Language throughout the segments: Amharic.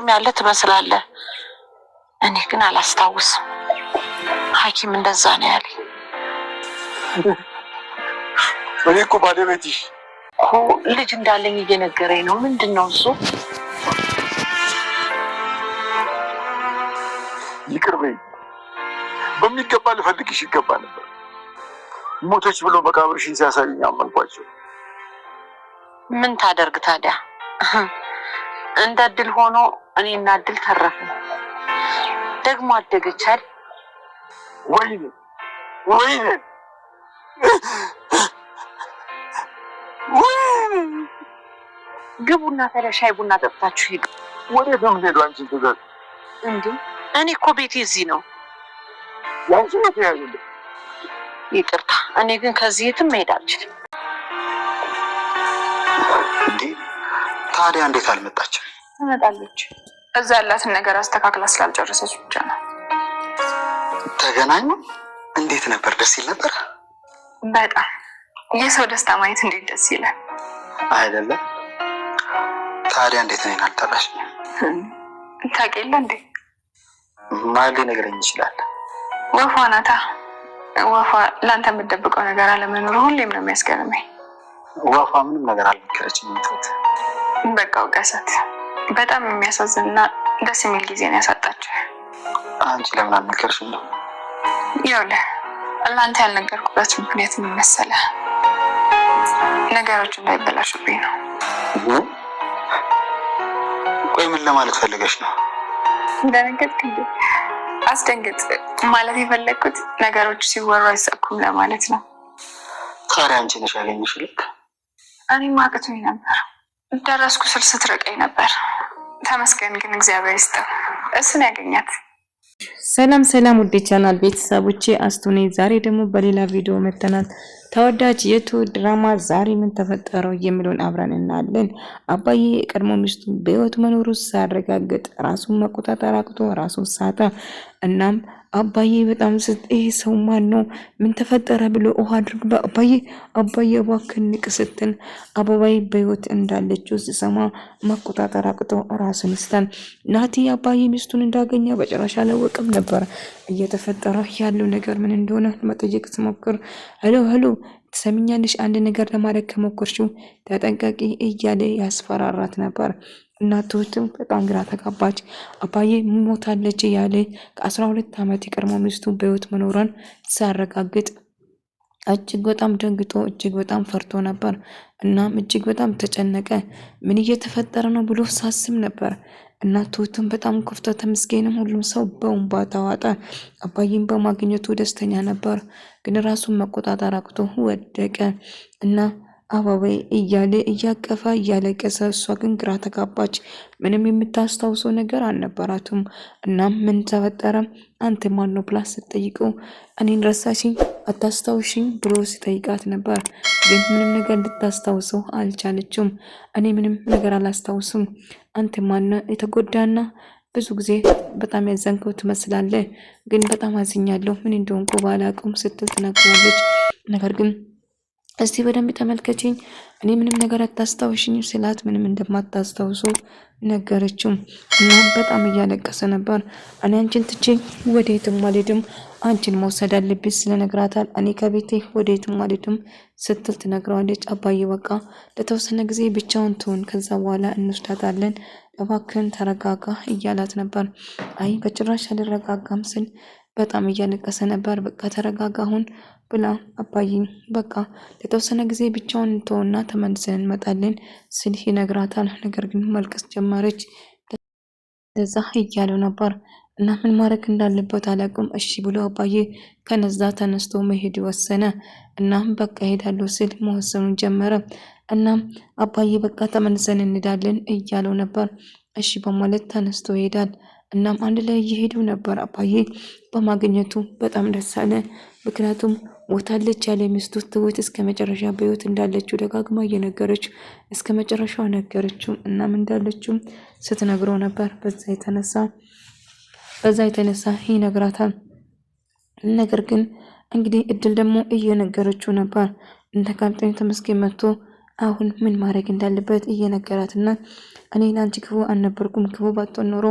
አቅም ያለ ትመስላለህ። እኔ ግን አላስታውስም። ሐኪም እንደዛ ነው ያለኝ። እኔ እኮ ባለቤትሽ እኮ ልጅ እንዳለኝ እየነገረኝ ነው። ምንድነው እሱ? ይቅር በይ። በሚገባ ልፈልግሽ ይገባ ነበር። ሞተች ብሎ መቃብርሽን ሲያሳዩኝ አመንኳቸው። ምን ታደርግ ታዲያ? እንደ እድል ሆኖ እኔና እድል ተረፍን። ደግሞ አደገች አይደል? ወይኔ ወይኔ ግቡና ታዲያ ሻይ ቡና ጠጥታችሁ ሄዱ። ወዴት ነው የምንሄደው? አንቺን ትዘት እንዴ? እኔ እኮ ቤቴ እዚህ ነው። ያንቺ ቤት ያይል። ይቅርታ፣ እኔ ግን ከዚህ የትም መሄድ አልችልም። እንዴ ታዲያ እንዴት አልመጣችም? ትመጣለች። እዛ ያላትን ነገር አስተካክላ ስላልጨረሰች ብቻ ነው። ተገናኙ? እንዴት ነበር? ደስ ይል ነበር በጣም። የሰው ደስታ ማየት እንዴት ደስ ይላል አይደለም? ታዲያ እንዴት ነኝ አልጠራሽ? ታውቂለ እንዴ? ማን ሊነግረኝ ይችላል? ወፏ ናታ። ወፏ ለአንተ የምትደብቀው ነገር አለመኖሩ ሁሌም ነው የሚያስገርመኝ። ወፏ ምንም ነገር አልመከረችኝም። ተውት በቃ እውቀሳት። በጣም የሚያሳዝንና ደስ የሚል ጊዜ ነው ያሳጣችህ። አንቺ ለምን አልመከርሽኝ ነው? ይኸውልህ ለአንተ ያልነገርኩበት ምክንያት ምን መሰለህ? ነገሮች እንዳይበላሹብኝ ነው። ቆይ ምን ለማለት ፈልገሽ ነው? እንደነገርክ እንዴ? አስደንግጥ ማለት የፈለግኩት ነገሮች ሲወሩ አይሳኩም ለማለት ነው። ታዲያ አንቺ ነሽ ያገኘሽ ልክ? እኔማ አቅቶኝ ነበር። ደረስኩ ስል ስትርቀኝ ነበር። ተመስገን ግን እግዚአብሔር ይስጠው እሱን ያገኛት። ሰላም ሰላም ውዴ ቻናል ቤተሰቦቼ አስቱ ነኝ። ዛሬ ደግሞ በሌላ ቪዲዮ መተናል። ተወዳጅ የትሁት ድራማ ዛሬ ምን ተፈጠረው የሚለውን አብረን እናያለን። አባዬ ቀድሞ ሚስቱ በህይወት መኖሩ ሳያረጋግጥ ራሱን መቆጣጠር አቅቶ ራሱን ሳታ። እናም አባዬ በጣም ይሄ ሰው ማን ነው? ምን ተፈጠረ ብሎ ውሃ አድርግ አባዬ እባክህ ንቅ ስትል አበባዬ በህይወት እንዳለችው ሲሰማ መቆጣጠር አቅቶ ራሱን ስታን። ናቲ አባዬ ሚስቱን እንዳገኘ በጭራሽ አላወቅም ነበር። እየተፈጠረ ያለው ነገር ምን እንደሆነ መጠየቅ ስሞክር ሄሎ ትሰሚኛለሽ? አንድ ነገር ለማድረግ ከሞከርሽው ተጠንቀቂ እያለ ያስፈራራት ነበር። እናቱም በጣም ግራ ተጋባች። አባዬ ሞታለች እያለ ከ12 ዓመት የቀድሞ ሚስቱ በህይወት መኖሯን ሲያረጋግጥ እጅግ በጣም ደንግጦ እጅግ በጣም ፈርቶ ነበር። እናም እጅግ በጣም ተጨነቀ። ምን እየተፈጠረ ነው ብሎ ሳስብ ነበር። እናቱም በጣም ከፍቶ ተመስገንም ሁሉም ሰው በእንባ ተዋጠ። አባዬን በማግኘቱ ደስተኛ ነበር፣ ግን ራሱን መቆጣጠር አቅቶ ወደቀ እና አበባዬ እያለ እያቀፈ እያለቀሰ፣ እሷ ግን ግራ ተጋባች። ምንም የምታስታውሰው ነገር አልነበራትም። እናም ምን ተፈጠረ አንተ ማን ነው ብላ ስትጠይቀው እኔን ረሳሽኝ አታስታውሽኝ ብሎ ሲጠይቃት ነበር። ግን ምንም ነገር እንድታስታውሰው አልቻለችም። እኔ ምንም ነገር አላስታውስም፣ አንተ ማን የተጎዳና ብዙ ጊዜ በጣም ያዘንከው ትመስላለህ፣ ግን በጣም አዝኛለሁ ምን እንደሆንኩ ባላውቅም ስትል ትነግረዋለች። ነገር ግን እስቲ በደንብ ተመልከቺኝ እኔ ምንም ነገር አታስታውሽኝ ስላት ምንም እንደማታስታውሱ ነገረችው። እና በጣም እያለቀሰ ነበር። እኔ አንቺን ትቼ ወዴትም አልሄድም፣ አንቺን መውሰድ አለብኝ ስለነግራታል። እኔ ከቤቴ ወዴትም አልሄድም ስትል ትነግረዋለች። አባዬ በቃ ለተወሰነ ጊዜ ብቻውን ትሁን፣ ከዛ በኋላ እንወስዳታለን፣ እባክህን ተረጋጋ እያላት ነበር። አይ በጭራሽ አልረጋጋም ስል በጣም እያለቀሰ ነበር። በቃ ተረጋጋ አሁን ብላ አባዬ በቃ ለተወሰነ ጊዜ ብቻውን ተውና ተመልሰን እንመጣለን ስል ይነግራታል። ነገር ግን መልቀስ ጀመረች። ለዛ እያለው ነበር እና ምን ማድረግ እንዳለበት አላውቅም። እሺ ብሎ አባዬ ከነዛ ተነስቶ መሄድ ወሰነ። እናም በቃ ሄዳለሁ ስል መወሰኑን ጀመረ። እናም አባዬ በቃ ተመልሰን እንሄዳለን እያለው ነበር። እሺ በማለት ተነስቶ ይሄዳል። እናም አንድ ላይ እየሄዱ ነበር። አባዬ በማግኘቱ በጣም ደስ አለ። ምክንያቱም ሞታለች ያለ ሚስቱ ትሁት እስከ መጨረሻ በህይወት እንዳለችው ደጋግማ እየነገረች እስከ መጨረሻው ነገረችው። እናም እንዳለችው ስትነግረው ነበር። በዛ የተነሳ ይነግራታል። ነገር ግን እንግዲህ እድል ደግሞ እየነገረችው ነበር። እንደ ካፕቴን ተመስገን መጥቶ አሁን ምን ማድረግ እንዳለበት እየነገራትና እኔ ላንቺ ክፉ አልነበርኩም፣ ክፉ ባትሆን ኖሮ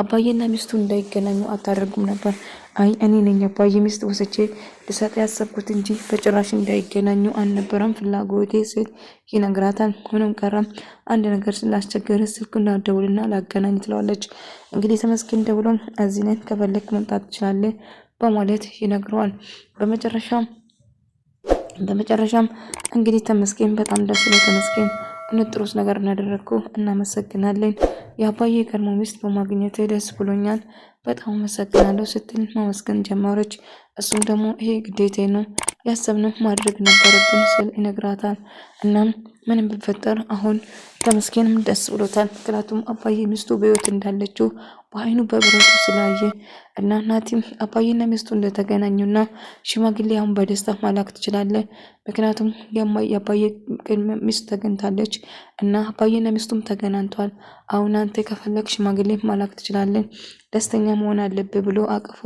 አባዬና ሚስቱ እንዳይገናኙ አታደርጉም ነበር። አይ እኔ ነኝ አባዬ ሚስት ወስጄ ልሰጥ ያሰብኩት እንጂ በጭራሽ እንዳይገናኙ አልነበረም ፍላጎቴ ስል ይነግራታል። ምንም ቀረም አንድ ነገር ስላስቸገረ ስልኩን ላደውልና ላገናኝ ትለዋለች። እንግዲህ ተመስገን ደውሎም እዚህ ነን ከፈለክ መምጣት ትችላለህ በማለት ይነግረዋል። በመጨረሻም እንግዲህ ተመስገን በጣም ደስ ይላል። ተመስገን ጥሩስ ነገር እናደረግኩ እናመሰግናለን። የአባዬ ቀድሞ ሚስት በማግኘት ደስ ብሎኛል፣ በጣም አመሰግናለሁ ስትል ማመስገን ጀመረች። እሱም ደግሞ ይሄ ግዴታ ነው ያሰብነው ማድረግ ነበረብን ስል ይነግራታል። እናም ምንም ቢፈጠር አሁን ተመስገንም ደስ ብሎታል። ምክንያቱም አባዬ ሚስቱ በሕይወት እንዳለችው በአይኑ በብረቱ ስላየ እና ናቲም አባዬና ሚስቱ እንደተገናኙና ሽማግሌ አሁን በደስታ ማላክ ትችላለህ፣ ምክንያቱም የአባዬ ሚስት ተገኝታለች እና አባዬና ሚስቱም ተገናኝተዋል። አሁን አንተ ከፈለግ ሽማግሌ ማላክ ትችላለህ፣ ደስተኛ መሆን አለብህ ብሎ አቅፎ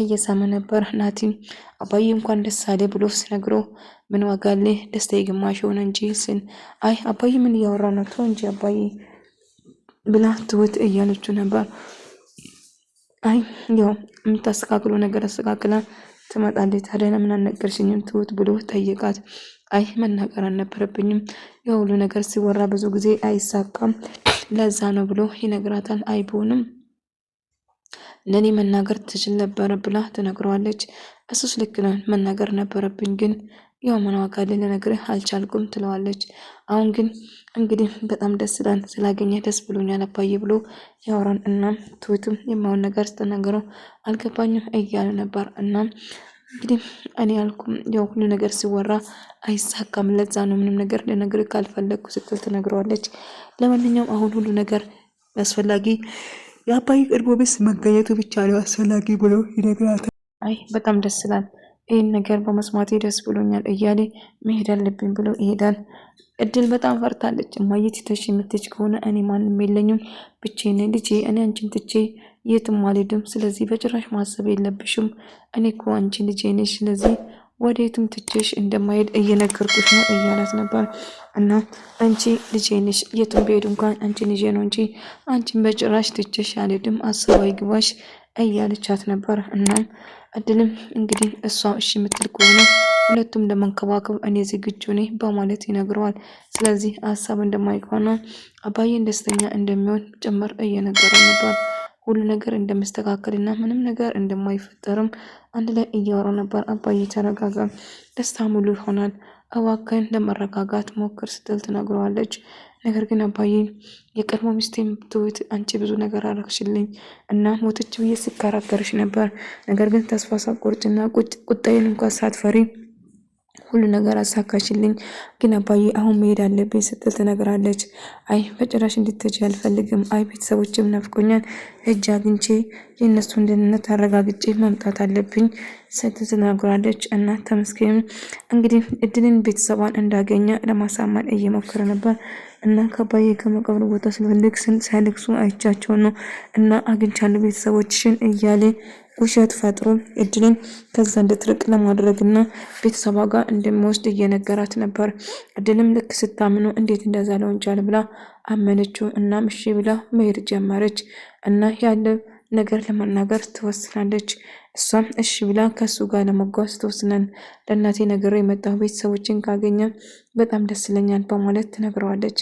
እየሳመ ነበር። ናቲም አባዬ እንኳን ደስ አለ ብሎ ሲነግረው ምን ዋጋ አለ ደስታ የግማሽ ሆነ እንጂ ስን አይ አባዬ ምን እያወራ ነው ተው እንጂ አባዬ ብላ ትሁት እያለችው ነበር። አይ ያው የምታስተካክለው ነገር አስተካክላ ትመጣለች። ታዲያ ለምን አልነገርሽኝም ትሁት ብሎ ጠይቃት። አይ መናገር አልነበረብኝም፣ የሁሉ ነገር ሲወራ ብዙ ጊዜ አይሳካም ለዛ ነው ብሎ ይነግራታል። አይ ቢሆንም ለኔ መናገር ትችል ነበር ብላ ትነግረዋለች። እሱስ ልክ ነው መናገር ነበረብኝ፣ ግን ያው ምን ዋጋ አለ ልነግርህ አልቻልኩም ትለዋለች። አሁን ግን እንግዲህ በጣም ደስ ይላል ስላገኘ ደስ ብሎኛል አባዬ ብሎ ያወራን። እናም ትሁትም የማውን ነገር ስትናገረው አልገባኝም እያለ ነበር። እናም እንግዲህ እኔ ያልኩም ያው ሁሉ ነገር ሲወራ አይሳካም ለዛ ነው ምንም ነገር ልነግርህ ካልፈለግኩ ስትል ትነግረዋለች። ለማንኛውም አሁን ሁሉ ነገር አስፈላጊ የአባዬ ቀድሞ ቤት መገኘቱ ብቻ ነው አስፈላጊ ብሎ ይነግራታል። አይ በጣም ደስ ይላል ይህን ነገር በመስማቴ ደስ ብሎኛል እያለ መሄድ አለብኝ ብሎ ይሄዳል። እድል በጣም ፈርታለች። እማዬ ትተሽ የምትሄጂ ከሆነ እኔ ማንም የለኝም ብቻዬን ልጄ፣ እኔ አንቺን ትቼ የትም አልሄድም። ስለዚህ በጭራሽ ማሰብ የለብሽም። እኔ እኮ አንቺ ልጄ ነሽ። ስለዚህ ወዴትም ትቼሽ እንደማይሄድ እየነገርኩሽ ነው እያላት ነበር። እና አንቺ ልጄ ነሽ፣ የትም ብሄድ እንኳን አንቺን ይዤ ነው እንጂ አንቺን በጭራሽ ትቼሽ አልሄድም፣ አስባይ ግባሽ እያለቻት ነበር። እናም እድልም እንግዲህ እሷ እሺ የምትል ከሆነ ሁለቱም ለመንከባከብ እኔ ዝግጁ ነኝ በማለት ይነግረዋል። ስለዚህ ሀሳብ እንደማይሆነ አባዬን ደስተኛ እንደሚሆን ጭምር እየነገረው ነበር። ሁሉ ነገር እንደመስተካከልና ምንም ነገር እንደማይፈጠርም አንድ ላይ እያወሩ ነበር። አባዬ ተረጋጋ፣ ደስታ ሙሉ ይሆናል፣ እባክህን ለመረጋጋት ሞክር ስትል ትነግረዋለች። ነገር ግን አባዬ የቀድሞ ሚስቴን ትሁት አንቺ ብዙ ነገር አረግሽልኝ እና ሞተች ብዬ ስከራከርሽ ነበር። ነገር ግን ተስፋ ሳትቆርጭና ቁጣዬን እንኳን ሳትፈሪ ሁሉ ነገር አሳካሽልኝ። ግን አባዬ አሁን መሄድ አለብኝ ስትል ትነግራለች። አይ በጭራሽ እንድትሄጂ አልፈልግም። አይ ቤተሰቦችም ናፍቆኛል፣ እጅ አግኝቼ የእነሱን ደህንነት አረጋግጬ መምጣት አለብኝ ስትል ትነግራለች። እና ተመስገን እንግዲህ እድልን ቤተሰቧን እንዳገኘ ለማሳመን እየሞከረ ነበር። እና ከአባዬ ከመቃብር ቦታ ስፈልግ ሲያለቅሱ አይቻቸው ነው እና አግኝቻለሁ ቤተሰቦችሽን እያለ ውሸት ፈጥሮ እድልን ከዛ እንድትርቅ ለማድረግና ቤተሰቧ ጋር እንደሚወስድ እየነገራት ነበር። እድልም ልክ ስታምኑ እንዴት እንደዛ ሊሆን ቻለ ብላ አመነችው። እናም እሺ ብላ መሄድ ጀመረች እና ያለ ነገር ለመናገር ትወስናለች። እሷም እሺ ብላ ከሱ ጋር ለመጓዝ ትወስናል። ለእናቴ ነገር የመጣው ቤተሰቦችን ካገኘ በጣም ደስ ይለኛል በማለት ትነግረዋለች።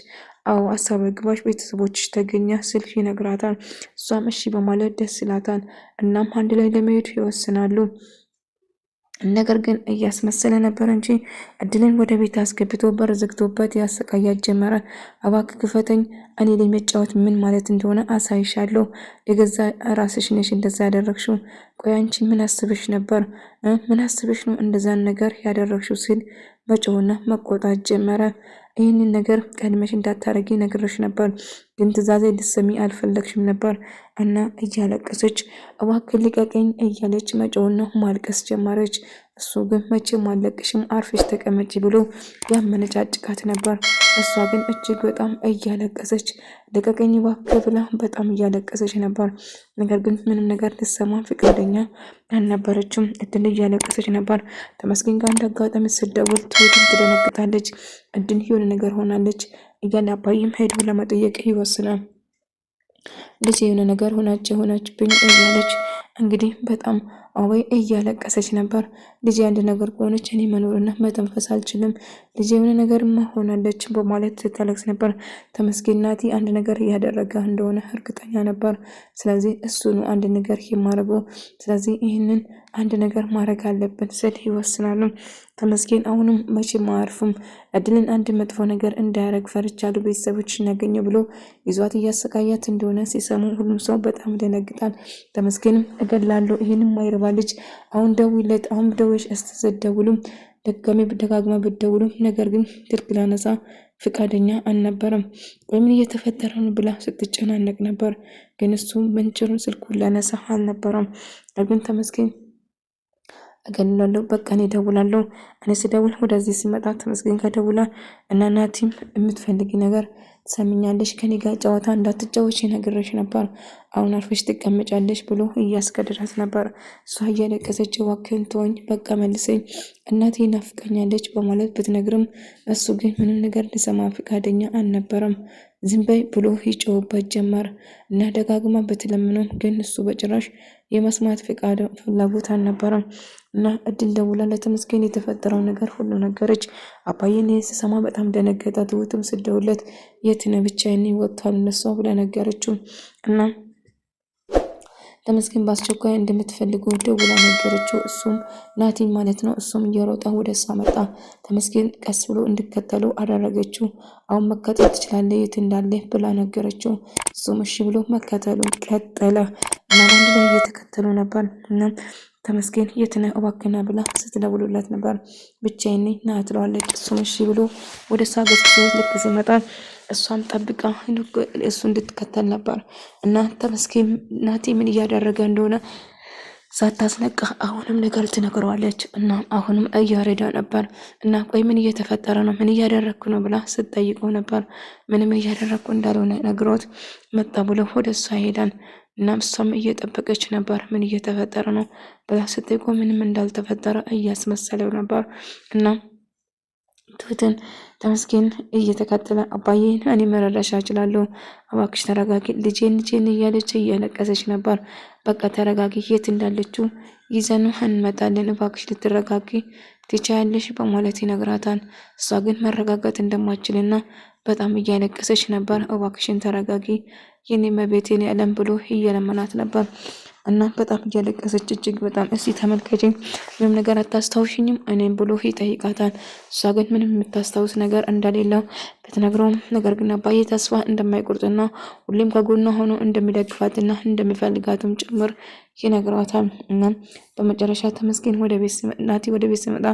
አዎ ሀሳብ ግባሽ ቤተሰቦችሽ ተገኘ ስልክ ይነግራታል። እሷም እሺ በማለት ደስ ይላታል። እናም አንድ ላይ ለመሄድ ይወስናሉ። ነገር ግን እያስመሰለ ነበር እንጂ እድልን ወደ ቤት አስገብቶ በር ዘግቶበት ያሰቃያት ጀመረ። እባክህ ክፈተኝ፣ እኔ ላይ መጫወት ምን ማለት እንደሆነ አሳይሻለሁ። የገዛ ራስሽ ነሽ እንደዛ ያደረግሽው። ቆይ አንቺ ምን አስበሽ ነበር? ምን አስበሽ ነው እንደዛን ነገር ያደረግሽው? ሲል መጮህና መቆጣት ጀመረ። ይህንን ነገር ቀድመሽ እንዳታረጊ ነግረሽ ነበር፣ ግን ትዕዛዜ ልትሰሚ አልፈለግሽም ነበር እና እያለቀሰች እባክህ ልቀቀኝ እያለች መጮህና ማልቀስ ጀመረች። እሱ ግን መቼም አልለቅሽም አርፈሽ ተቀመጪ ብሎ ያመነጫጭቃት ነበር። እሷ ግን እጅግ በጣም እያለቀሰች ልቀቀኝ እባክህ ብላ በጣም እያለቀሰች ነበር። ነገር ግን ምንም ነገር ልትሰማ ፈቃደኛ አልነበረችም። እድል እያለቀሰች ነበር። ተመስገን ጋር እንዳጋጣሚ ስትደውል ትሁትም ትደነግጣለች። እድል የሆነ ነገር ሆናለች እያለ አባይም ሄዶ ለመጠየቅ ይወስናል። ልጅ የሆነ ነገር ሆናችብኝ እያለች እንግዲህ በጣም አወይ እያለቀሰች ነበር። ልጅ አንድ ነገር ከሆነች እኔ መኖርና መተንፈስ አልችልም፣ ልጅ የሆነ ነገር ሆናለች በማለት ትታለቅስ ነበር። ተመስገን ናቲ አንድ ነገር እያደረገ እንደሆነ እርግጠኛ ነበር። ስለዚህ እሱ ነው አንድ ነገር የማደርገው፣ ስለዚህ ይህንን አንድ ነገር ማድረግ አለብን ስል ይወስናሉ። ተመስገን አሁንም መቼም አያርፍም። እድልን አንድ መጥፎ ነገር እንዳያረግ ፈርቻለሁ፣ ቤተሰቦች እናገኘው ብሎ ይዟት እያሰቃያት እንደሆነ ሲሰሙ ሁሉም ሰው በጣም ደነግጣል። ተመስገንም እገላለሁ ይህንም ማይረባ ልጅ አሁን ደውይለት፣ አሁን ደውሽ እስትዘደውሉም ደጋግማ ብትደውሉም ነገር ግን ስልክ ላነሳ ፍቃደኛ አልነበረም። ቆይ ምን እየተፈጠረ ነው ብላ ስትጨናነቅ ነበር። ግን እሱ መንጭሩን ስልኩን ላነሳ አልነበረም። ግን ተመስገን እገላለሁ በቃ እኔ እደውላለሁ። እኔ ስደውል ወደዚህ ሲመጣ ተመስገን ከደውላ እና ናቲም የምትፈልጊ ነገር ትሰምኛለሽ፣ ከኔ ጋር ጨዋታ እንዳትጫወች ነግሬሽ ነበር፣ አሁን አርፈሽ ትቀመጫለሽ ብሎ እያስገድዳት ነበር። እሷ እያለቀሰች እባክህን ተወኝ፣ በቃ መልሰኝ፣ እናቴ ናፍቀኛለች በማለት ብትነግርም እሱ ግን ምንም ነገር ሊሰማ ፈቃደኛ አልነበረም። ዝም በይ ብሎ ይጮህበት ጀመር እና ደጋግማ ብትለምነው ግን እሱ በጭራሽ የመስማት ፍላጎት አልነበረም። እና እድል ደውላ ለተመስገን የተፈጠረው ነገር ሁሉ ነገረች። አባዬን ስሰማ በጣም ደነገጠ። ትሁትም ስደውለት የት ነህ ብቻዬን ወጥቷል እነሱ ብላ ነገረችው። እና ተመስገን በአስቸኳይ እንደምትፈልገው ደውላ ነገረችው። እሱም ናቲን ማለት ነው። እሱም እየሮጠ ወደ እሷ መጣ። ተመስገን ቀስ ብሎ እንዲከተለው አደረገችው። አሁን መከተል ትችላለህ የት እንዳለ ብላ ነገረችው። እሱም እሺ ብሎ መከተሉን ቀጠለ እና አንድ ላይ እየተከተሉ ነበር። እና ተመስገን የት ነህ እባክህ ና ብላ ስትደውልለት ነበር። ብቻዬን ነኝ ና ትለዋለች። እሱም እሺ ብሎ ወደ እሷ ገስግሶት ልክ ሲመጣ እሷም ጠብቃ እሱ እንድትከተል ነበር። እና ተመስገን ናቲ ምን እያደረገ እንደሆነ ሳታስነቃ አሁንም ነገር ትነግረዋለች። እና አሁንም እያረዳ ነበር። እና ቆይ ምን እየተፈጠረ ነው ምን እያደረግኩ ነው ብላ ስትጠይቀው ነበር። ምንም እያደረግኩ እንዳልሆነ ነግሮት መጣ ብሎ ወደ እሷ ይሄዳል። እና እሷም እየጠበቀች ነበር ምን እየተፈጠረ ነው ብላ ስትጠይቀው ምንም እንዳልተፈጠረ እያስመሰለው ነበር። እና ትሁትን ተመስገን እየተከተለ አባዬን እኔ መረዳሽ እችላለሁ፣ እባክሽ ተረጋጊ ልጄን እያለች እያለቀሰች ነበር። በቃ ተረጋጊ፣ የት እንዳለችው ይዘን እንመጣለን፣ እባክሽ ልትረጋጊ ትችያለሽ በማለት ይነግራታል። እሷ ግን መረጋጋት እንደማችልና በጣም እያለቀሰች ነበር። እባክሽን ተረጋጊ የኔ መቤት የኔ ዓለም ብሎ እየለመናት ነበር። እና በጣም እያለቀሰች እጅግ በጣም እስቲ ተመልከችኝ፣ ምንም ነገር አታስታውሽኝም እኔም ብሎ ይጠይቃታል። እሷ ግን ምንም የምታስታውስ ነገር እንደሌለው ብትነግረውም ነገር ግን አባዬ ተስፋ እንደማይቆርጥና ሁሌም ከጎኗ ሆኖ እንደሚደግፋትና እንደሚፈልጋትም ጭምር ይነግሯታል። እና በመጨረሻ ተመስገን ናቲ ወደ ቤት ሲመጣ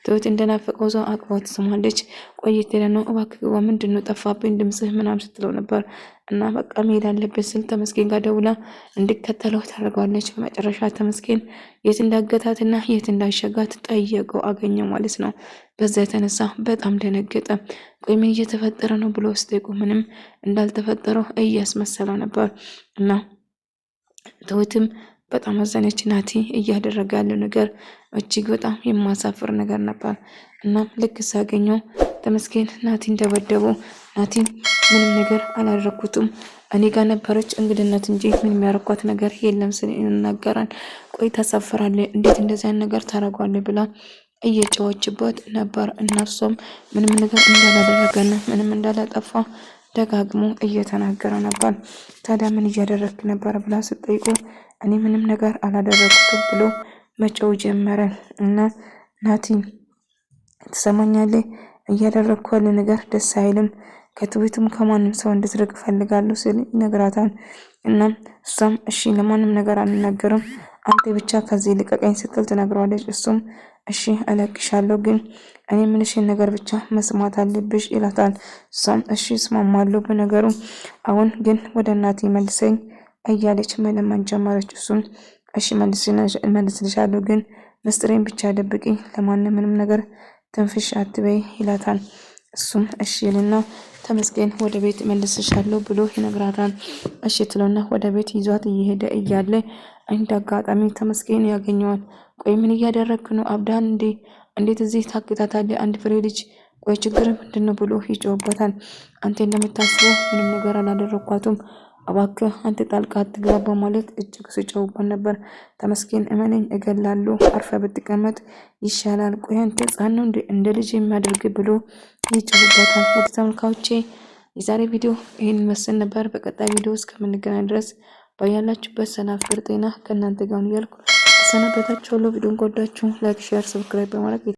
ትሁት እንደናፈቀው ሰው አቅፋው ትስማለች። ቆየት ነው እባክህ ግባ፣ ምንድን ነው ጠፋብኝ ድምፅህ ምናምን ስትለው ነበር። እና በቃ መሄድ አለበት ስል ተመስገን ጋር ደውላ እንዲከተለው ታደርገዋለች። በመጨረሻ ተመስገን የት እንዳገታትና የት እንዳሸጋት ጠየቀው፣ አገኘው ማለት ነው። በዛ የተነሳ በጣም ደነገጠ። ቆይ ምን እየተፈጠረ ነው ብሎ ስጠይቁ ምንም እንዳልተፈጠረው እያስመሰለው ነበር። እና ትሁትም በጣም አዘነች። ናቲ እያደረገ ያለው ነገር እጅግ በጣም የማሳፍር ነገር ነበር። እና ልክ ሳገኘው ተመስገን ናቲን ደበደበው። ናቲን ምንም ነገር አላደረኩትም እኔ ጋር ነበረች እንግድነት እንጂ ምንም ያረኳት ነገር የለም ስል ይናገራል። ቆይ ታሳፍራለህ፣ እንዴት እንደዚህ አይነት ነገር ታደርጋለህ ብላ እየጨዋችበት ነበር። እናሷም ምንም ነገር እንዳላደረገና ምንም እንዳላጠፋ ደጋግሞ እየተናገረ ነበር። ታዲያ ምን እያደረግክ ነበር ብላ ስትጠይቁ እኔ ምንም ነገር አላደረኩትም ብሎ መጮው ጀመረ። እና ናቲ ትሰማኛለህ፣ እያደረግኩ ያለ ነገር ደስ አይልም፣ ከትዊትም ከማንም ሰው እንድትርቅ ፈልጋለሁ ሲል ይነግራታል። እና እሷም እሺ ለማንም ነገር አልናገርም፣ አንተ ብቻ ከዚህ ልቀቀኝ ስትል ትነግረዋለች። እሱም እሺ እለቅሻለሁ፣ ግን እኔ ምንሽን ነገር ብቻ መስማት አለብሽ ይላታል። እሷም እሺ እስማማለሁ በነገሩ፣ አሁን ግን ወደ እናቴ መልሰኝ እያለች መለመን ጀመረች። እሱም እሺ መልስልሻለሁ፣ ግን ምስጢሬን ብቻ ደብቂ፣ ለማንም ምንም ነገር ትንፍሽ አትበይ ይላታል። እሱም እሺ ይልና ተመስገን ወደ ቤት መልስሻለሁ ብሎ ይነግራታል። እሺ ትለውና ወደ ቤት ይዟት እየሄደ እያለ እንደ አጋጣሚ ተመስገን ያገኘዋል። ቆይ ምን እያደረግክ ነው? አብዳን እንዴ? እንዴት እዚህ ታግታታለህ? አንድ ፍሬ ልጅ ቆይ ችግር ምንድነው ብሎ ይጮህበታል። አንተ እንደምታስበው ምንም ነገር አላደረኳትም፣ እባክህ አንተ ጣልቃ አትግባ በማለት እጅግ ሲጮህበት ነበር። ተመስገን እመነኝ እገላለሁ፣ አርፈ ብትቀመጥ ይሻላል። ቆይ አንተ ሕፃን ነው እንደ ልጅ የሚያደርግ ብሎ ይጮህበታል። ወደ ተመልካቾቼ የዛሬ ቪዲዮ ይህን መስል ነበር። በቀጣይ ቪዲዮ እስከምንገናኝ ድረስ ባያላችሁበት ሰላም፣ ፍቅር፣ ጤና ከእናንተ ጋር እያልኩ ሰናበታችኋለሁ። ቪዲዮን ከወዳችሁ ላይክ፣ ሼር፣ ሰብስክራይብ በማድረግ